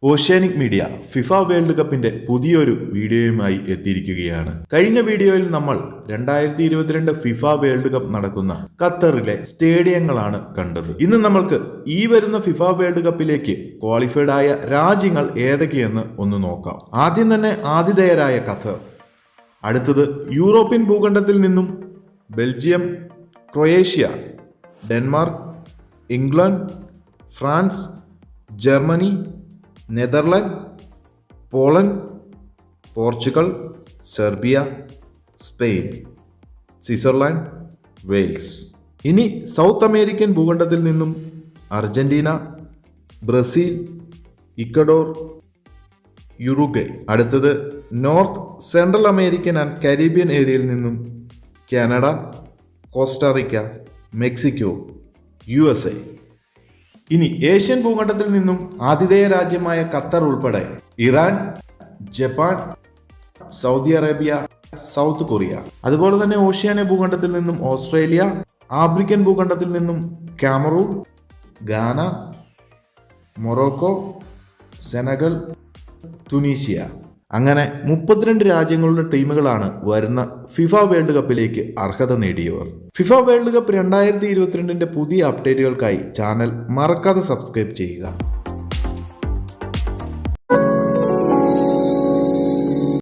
Oceanic media FIFA world കപ്പിന്റെ പുതിയൊരു വീഡിയോയുമായി എത്തിയിരിക്കുകയാണ്. കഴിഞ്ഞ വീഡിയോയിൽ നമ്മൾ 2022 ഫിഫ വേൾഡ് കപ്പ് നടക്കുന്ന ഖത്തറിലെ സ്റ്റേഡിയങ്ങളാണ് കണ്ടത്. ഇന്ന് നമ്മൾക്ക് ഈ വരുന്ന ഫിഫ വേൾഡ് കപ്പിലേക്ക് ക്വാളിഫൈഡ് ആയ രാജ്യങ്ങൾ ഏതൊക്കെയെന്ന് ഒന്ന് നോക്കാം. ആദ്യം തന്നെ ആതിഥേയരായ ഖത്തർ, അടുത്തത് യൂറോപ്യൻ ഭൂഖണ്ഡത്തിൽ നിന്നും Belgium, Croatia, Denmark, England, France, Germany, Netherland, Poland, Portugal, Serbia, Spain, Switzerland, Wales. ഇനി സൗത്ത് അമേരിക്കൻ ഭൂഖണ്ഡത്തിൽ നിന്നും അർജന്റീന, ബ്രസീൽ, ഇക്വഡോർ, യുറുഗ്വേ. അടുത്തത് north central American and Caribbean ഏരിയയിൽ നിന്നും കാനഡ, കോസ്റ്റാറിക്ക, മെക്സിക്കോ, USA. ഇനി ഏഷ്യൻ ഭൂഖണ്ഡത്തിൽ നിന്നും ആതിഥേയ രാജ്യമായ ഖത്തർ ഉൾപ്പെടെ Iran, Japan, Saudi Arabia, south Korea. അതുപോലെ തന്നെ ഓഷ്യാന ഭൂഖണ്ഡത്തിൽ നിന്നും ഓസ്ട്രേലിയ, ആഫ്രിക്കൻ ഭൂഖണ്ഡത്തിൽ നിന്നും കാമറൂൺ, ഗാന, മൊറോക്കോ, സെനഗൽ, തുനീഷ്യ. അങ്ങനെ 32 രാജ്യങ്ങളുടെ ടീമുകളാണ് വരുന്ന ഫിഫ വേൾഡ് കപ്പിലേക്ക് അർഹത നേടിയവർ. ഫിഫ വേൾഡ് കപ്പ് 2022 പുതിയ അപ്ഡേറ്റുകൾക്കായി ചാനൽ മറക്കാതെ സബ്സ്ക്രൈബ് ചെയ്യുക.